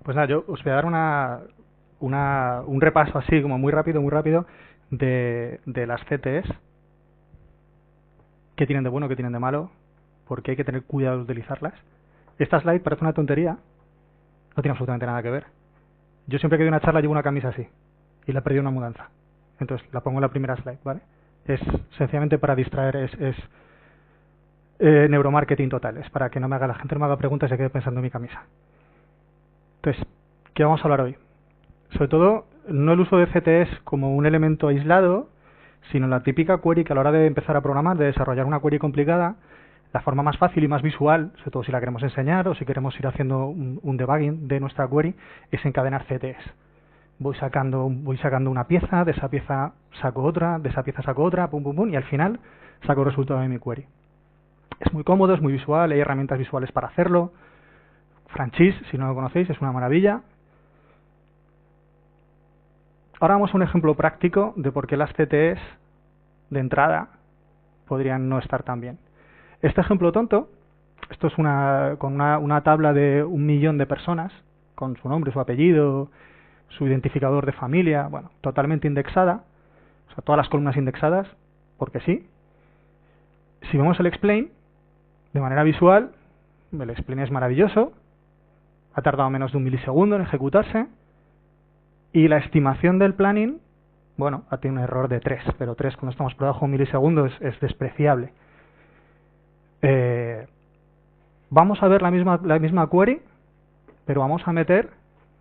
Pues nada, yo os voy a dar un repaso así, como muy rápido, de las CTEs, qué tienen de bueno, qué tienen de malo, por qué hay que tener cuidado de utilizarlas. Esta slide parece una tontería, no tiene absolutamente nada que ver. Yo siempre que doy una charla llevo una camisa así, y la he perdido en una mudanza. Entonces la pongo en la primera slide, ¿vale? Es sencillamente para distraer, es neuromarketing total, es para que la gente no me haga preguntas y se quede pensando en mi camisa. Entonces, ¿qué vamos a hablar hoy? Sobre todo, no el uso de CTEs como un elemento aislado, sino la típica query que a la hora de empezar a programar, de desarrollar una query complicada, la forma más fácil y más visual, sobre todo si la queremos enseñar o si queremos ir haciendo un debugging de nuestra query, es encadenar CTEs. Voy sacando una pieza, de esa pieza saco otra, de esa pieza saco otra, pum, pum, pum, y al final saco el resultado de mi query. Es muy cómodo, es muy visual, hay herramientas visuales para hacerlo. Franchise, si no lo conocéis, es una maravilla. Ahora vamos a un ejemplo práctico de por qué las CTEs de entrada podrían no estar tan bien. Este ejemplo tonto, esto es con una tabla de 1 millón de personas, con su nombre, su apellido, su identificador de familia, bueno, totalmente indexada, o sea, todas las columnas indexadas, porque sí. Si vemos el explain, de manera visual, el explain es maravilloso, ha tardado menos de 1 milisegundo en ejecutarse, y la estimación del planning, bueno, tiene un error de 3, pero 3 cuando estamos por debajo de 1 milisegundo es despreciable. Vamos a ver la misma query, pero vamos a meter,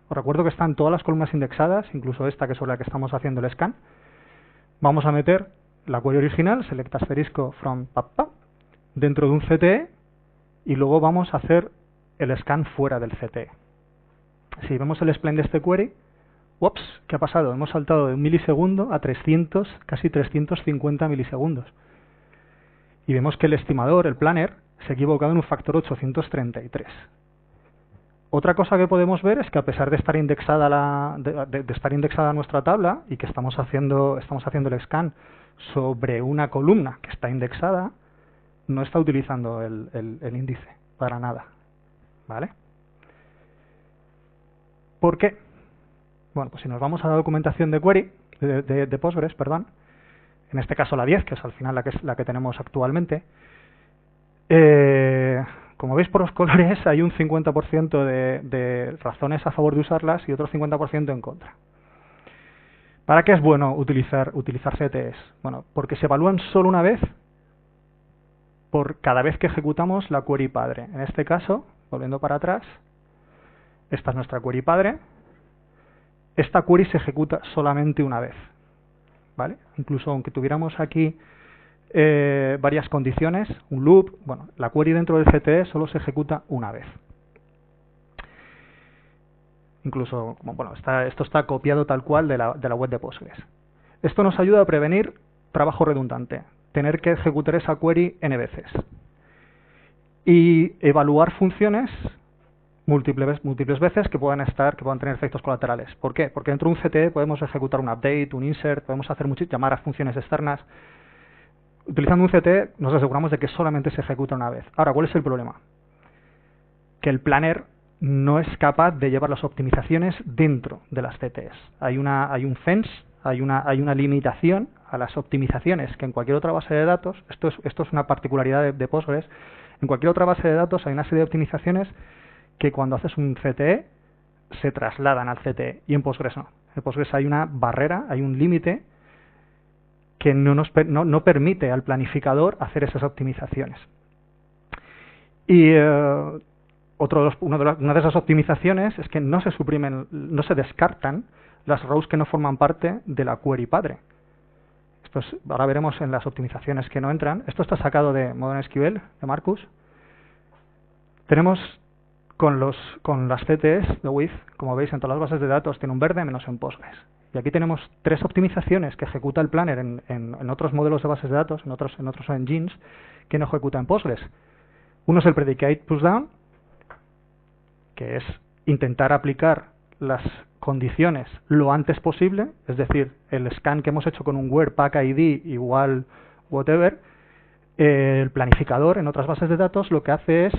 os recuerdo que están todas las columnas indexadas, incluso esta que es sobre la que estamos haciendo el scan. Vamos a meter la query original, select asterisco from pap, dentro de un CTE, y luego vamos a hacer el scan fuera del CTE. Si vemos el explain de este query, ups, ¿qué ha pasado? Hemos saltado de 1 milisegundo a 300, casi 350 milisegundos. Y vemos que el estimador, el planner, se ha equivocado en un factor 833. Otra cosa que podemos ver es que a pesar de estar indexada estar indexada nuestra tabla y que estamos haciendo el scan sobre una columna que está indexada, no está utilizando el índice para nada, ¿vale? ¿Por qué? Bueno, pues si nos vamos a la documentación de query, de Postgres, perdón, en este caso la 10, que es al final la que tenemos actualmente, como veis por los colores hay un 50% de razones a favor de usarlas y otro 50% en contra. ¿Para qué es bueno utilizar CTEs? Bueno, porque se evalúan solo una vez por cada vez que ejecutamos la query padre. En este caso, volviendo para atrás, esta es nuestra query padre. Esta query se ejecuta solamente una vez, ¿vale? Incluso aunque tuviéramos aquí varias condiciones, un loop, bueno, la query dentro del CTE solo se ejecuta una vez. Incluso, bueno, esto está copiado tal cual de la web de Postgres. Esto nos ayuda a prevenir trabajo redundante, tener que ejecutar esa query n veces. Y evaluar funciones múltiples veces que puedan tener efectos colaterales. ¿Por qué? Porque dentro de un CTE podemos ejecutar un update, un insert, podemos hacer llamar a funciones externas. Utilizando un CTE nos aseguramos de que solamente se ejecuta una vez. Ahora, ¿cuál es el problema? Que el planner no es capaz de llevar las optimizaciones dentro de las CTEs. Hay un fence, hay una limitación a las optimizaciones que en cualquier otra base de datos, esto es una particularidad de Postgres, en cualquier otra base de datos hay una serie de optimizaciones que cuando haces un CTE se trasladan al CTE y en Postgres no. En Postgres hay una barrera, hay un límite que no permite al planificador hacer esas optimizaciones. Y una de esas optimizaciones es que no se descartan las rows que no forman parte de la query padre. Ahora veremos en las optimizaciones que no entran. Esto está sacado de Modern SQL, de Marcus. Tenemos con las CTEs de with, como veis en todas las bases de datos tiene un verde menos en Postgres. Y aquí tenemos 3 optimizaciones que ejecuta el planner en otros modelos de bases de datos, en otros engines, que no ejecuta en Postgres. Uno es el predicate pushdown, que es intentar aplicar las condiciones lo antes posible, es decir, el scan que hemos hecho con un where pack id igual whatever, el planificador en otras bases de datos lo que hace es,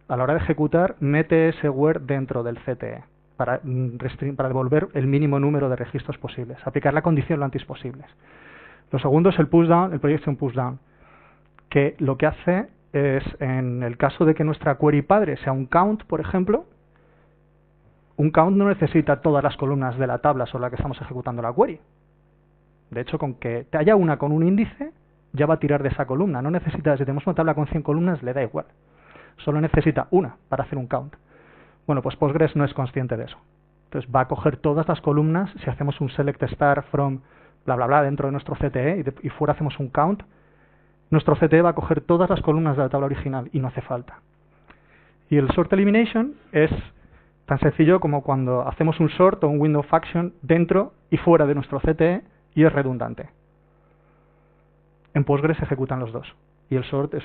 a la hora de ejecutar, mete ese where dentro del CTE. para devolver el mínimo número de registros posibles, aplicar la condición lo antes posibles. Lo segundo es el pushdown, el projection pushdown, que lo que hace es, en el caso de que nuestra query padre sea un count, por ejemplo, un count no necesita todas las columnas de la tabla sobre la que estamos ejecutando la query. De hecho, con que haya una con un índice, ya va a tirar de esa columna. No necesita, si tenemos una tabla con 100 columnas, le da igual. Solo necesita una para hacer un count. Bueno, pues Postgres no es consciente de eso. Entonces va a coger todas las columnas, si hacemos un select star from bla bla bla dentro de nuestro CTE y fuera hacemos un count, nuestro CTE va a coger todas las columnas de la tabla original y no hace falta. Y el sort elimination es tan sencillo como cuando hacemos un sort o un window function dentro y fuera de nuestro CTE y es redundante. En Postgres se ejecutan los dos. Y el sort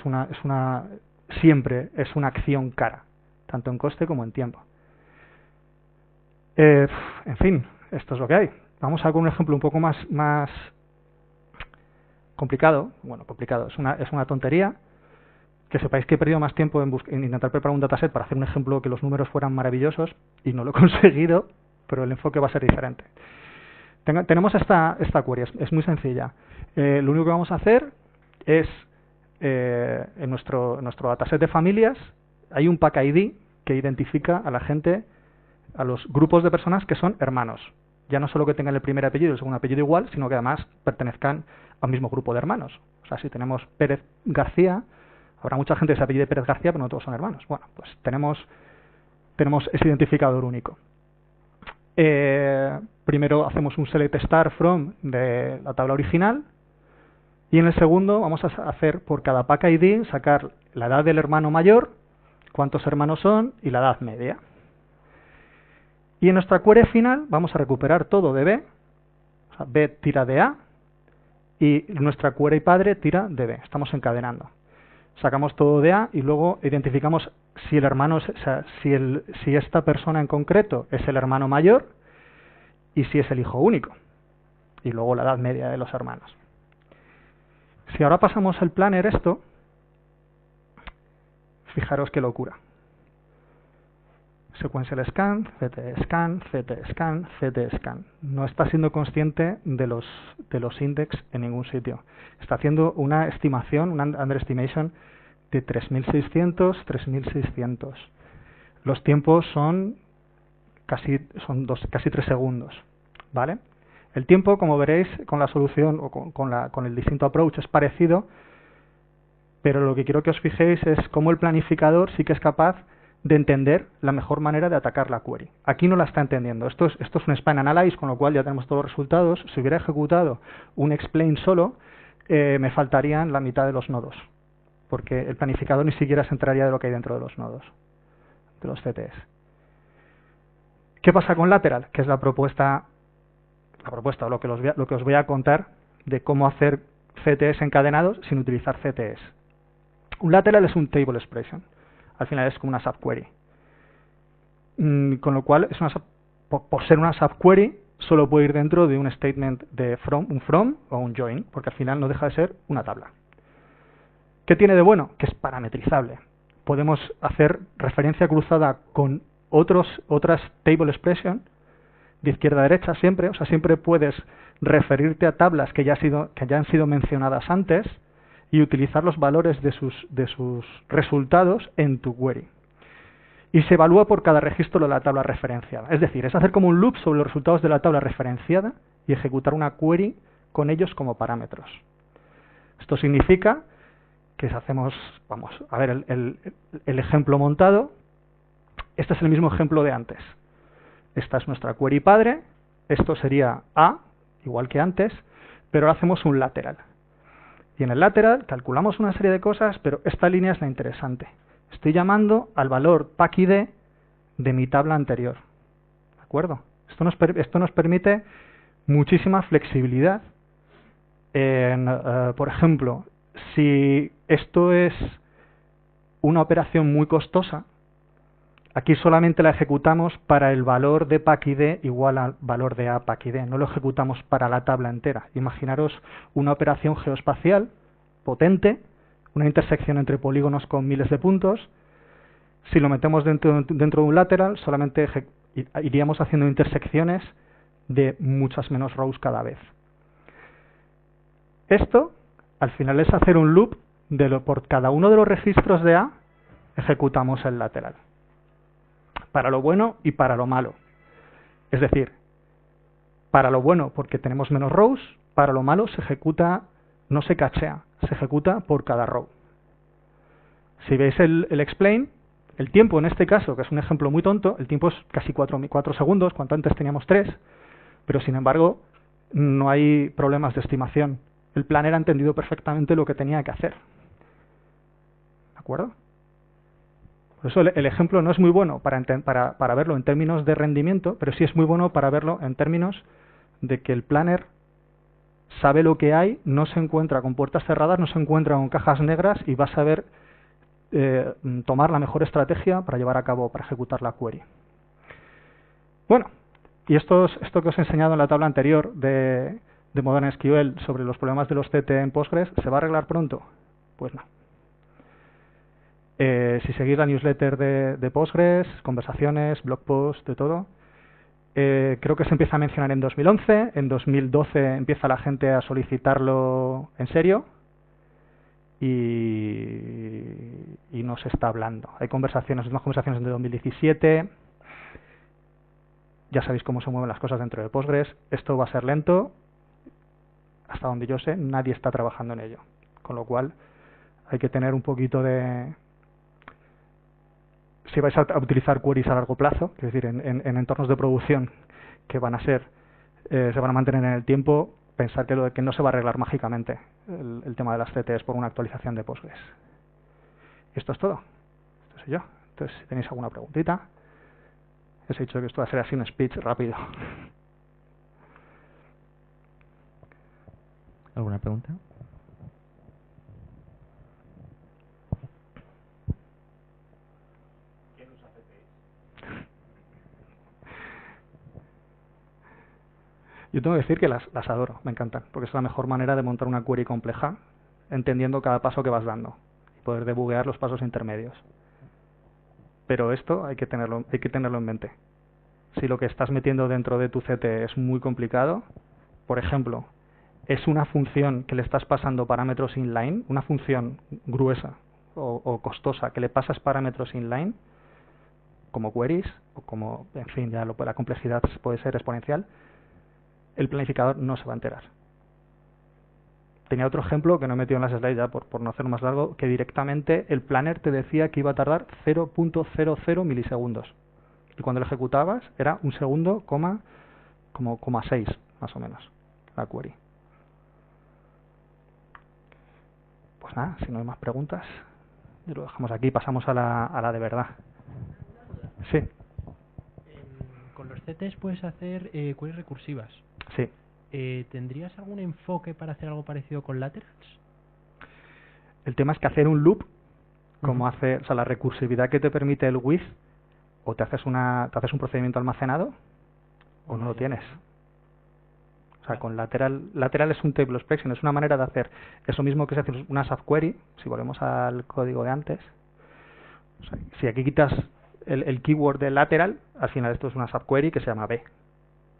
siempre es una acción cara, tanto en coste como en tiempo. En fin, esto es lo que hay. Vamos a ver un ejemplo un poco más complicado. Bueno, complicado, es una tontería. Que sepáis que he perdido más tiempo en intentar preparar un dataset para hacer un ejemplo que los números fueran maravillosos y no lo he conseguido, pero el enfoque va a ser diferente. Tenemos esta query, es muy sencilla. Lo único que vamos a hacer es, en nuestro dataset de familias, hay un pack ID que identifica a la gente, a los grupos de personas que son hermanos. Ya no solo que tengan el primer apellido y el segundo apellido igual, sino que además pertenezcan al mismo grupo de hermanos. O sea, si tenemos Pérez García, habrá mucha gente que se apellide Pérez García, pero no todos son hermanos. Bueno, pues tenemos ese identificador único. Primero hacemos un select star from de la tabla original y en el segundo vamos a hacer por cada pack ID sacar la edad del hermano mayor, cuántos hermanos son y la edad media. Y en nuestra query final vamos a recuperar todo de B, o sea, B tira de A y nuestra query padre tira de B. Estamos encadenando. Sacamos todo de A y luego identificamos si el hermano, si esta persona en concreto es el hermano mayor y si es el hijo único. Y luego la edad media de los hermanos. Si ahora pasamos el planner esto, fijaros qué locura. Sequential scan, CT scan, CT scan, CT scan. No está siendo consciente de los index en ningún sitio. Está haciendo una estimación, una underestimation de 3600, 3600. Los tiempos son casi 3 segundos, ¿vale? El tiempo, como veréis, con la solución o con el distinto approach es parecido, pero lo que quiero que os fijéis es cómo el planificador sí que es capaz de entender la mejor manera de atacar la query. Aquí no la está entendiendo. Esto es un span analyze, con lo cual ya tenemos todos los resultados. Si hubiera ejecutado un explain solo, me faltarían la mitad de los nodos, porque el planificador ni siquiera se enteraría de lo que hay dentro de los nodos, de los CTS. ¿Qué pasa con lateral? Que es la propuesta o lo que os voy a contar de cómo hacer CTS encadenados sin utilizar CTS. Un lateral es un table expression. Al final es como una subquery. Con lo cual, por ser una subquery, solo puede ir dentro de un statement de un from o un join, porque al final no deja de ser una tabla. ¿Qué tiene de bueno? Que es parametrizable. Podemos hacer referencia cruzada con otras table expression, de izquierda a derecha siempre, o sea, siempre puedes referirte a tablas que ya han sido mencionadas antes y utilizar los valores de sus resultados en tu query. Y se evalúa por cada registro de la tabla referenciada. Es decir, es hacer como un loop sobre los resultados de la tabla referenciada y ejecutar una query con ellos como parámetros. Esto significa que si hacemos, vamos a ver el ejemplo montado, este es el mismo ejemplo de antes. Esta es nuestra query padre, esto sería A, igual que antes, pero ahora hacemos un lateral. Y en el lateral calculamos una serie de cosas, pero esta línea es la interesante. Estoy llamando al valor packID de mi tabla anterior. ¿De acuerdo? Esto nos permite muchísima flexibilidad. Por ejemplo, si esto es una operación muy costosa, aquí solamente la ejecutamos para el valor de packID igual al valor de APACID. No lo ejecutamos para la tabla entera. Imaginaros una operación geoespacial potente, una intersección entre polígonos con miles de puntos. Si lo metemos dentro de un lateral, solamente iríamos haciendo intersecciones de muchas menos rows cada vez. Esto, al final, es hacer un loop por cada uno de los registros de A, ejecutamos el lateral. Para lo bueno y para lo malo. Es decir, para lo bueno porque tenemos menos rows, para lo malo se ejecuta, no se cachea, se ejecuta por cada row. Si veis el explain, el tiempo en este caso, que es un ejemplo muy tonto, el tiempo es casi 4 segundos, cuando antes teníamos 3, pero sin embargo no hay problemas de estimación. El planner ha entendido perfectamente lo que tenía que hacer. ¿De acuerdo? Por eso el ejemplo no es muy bueno para verlo en términos de rendimiento, pero sí es muy bueno para verlo en términos de que el planner sabe lo que hay, no se encuentra con puertas cerradas, no se encuentra con cajas negras y va a saber tomar la mejor estrategia para llevar a cabo, para ejecutar la query. Bueno, y esto que os he enseñado en la tabla anterior de Modern SQL sobre los problemas de los CT en Postgres, ¿se va a arreglar pronto? Pues no. Si seguís la newsletter de Postgres, conversaciones, blog posts, de todo, creo que se empieza a mencionar en 2011, en 2012 empieza la gente a solicitarlo en serio y no se está hablando. Hay conversaciones, unas conversaciones de 2017, ya sabéis cómo se mueven las cosas dentro de Postgres, esto va a ser lento, hasta donde yo sé, nadie está trabajando en ello, con lo cual hay que tener un poquito de... Si vais a utilizar queries a largo plazo, es decir, en entornos de producción que van a ser, se van a mantener en el tiempo, pensar que no se va a arreglar mágicamente el tema de las CTs por una actualización de Postgres. Y esto es todo. Esto soy yo. Entonces, si tenéis alguna preguntita, os he dicho que esto va a ser así un speech rápido. ¿Alguna pregunta? Yo tengo que decir que las adoro, me encantan, porque es la mejor manera de montar una query compleja, entendiendo cada paso que vas dando y poder debuguear los pasos intermedios. Pero esto hay que tenerlo en mente. Si lo que estás metiendo dentro de tu CT es muy complicado, por ejemplo, es una función que le estás pasando parámetros inline, una función gruesa o costosa que le pasas parámetros inline, como queries, o como, en fin, ya la complejidad puede ser exponencial, el planificador no se va a enterar. Tenía otro ejemplo que no he metido en las slides ya por no hacer más largo, que directamente el planner te decía que iba a tardar 0.00 milisegundos. Y cuando lo ejecutabas era un segundo, como 6, más o menos, la query. Pues nada, si no hay más preguntas, lo dejamos aquí, pasamos a la de verdad. Sí. Con los CTs puedes hacer queries recursivas. Sí. ¿Tendrías algún enfoque para hacer algo parecido con laterals? El tema es que hacer un loop, como la recursividad que te permite el with, o te haces un procedimiento almacenado, o no lo tienes. O sea, con lateral es un table expression, es una manera de hacer eso mismo que se hace una subquery, si volvemos al código de antes. O sea, si aquí quitas el keyword de lateral, al final esto es una subquery que se llama B.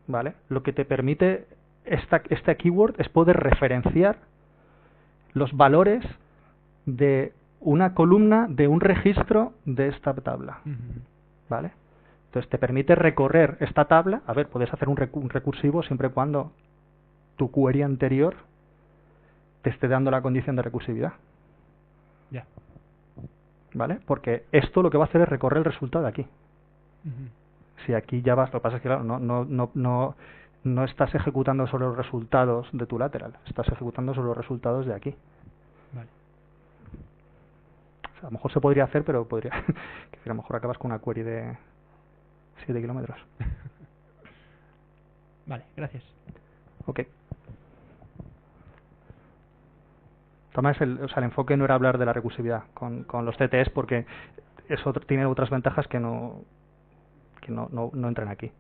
¿Vale? Lo que te permite este keyword es poder referenciar los valores de una columna de un registro de esta tabla. ¿Vale? Entonces te permite recorrer esta tabla. A ver, puedes hacer un recursivo siempre y cuando tu query anterior te esté dando la condición de recursividad. Ya. ¿Vale? Porque esto lo que va a hacer es recorrer el resultado de aquí. Si aquí ya vas, lo que pasa es que claro, no estás ejecutando sobre los resultados de tu lateral, estás ejecutando sobre los resultados de aquí. Vale. O sea, a lo mejor se podría hacer, pero podría que a lo mejor acabas con una query de 7 kilómetros. Vale, gracias. Ok. Tomás, el enfoque no era hablar de la recursividad con los CTs porque eso tiene otras ventajas que no entran aquí.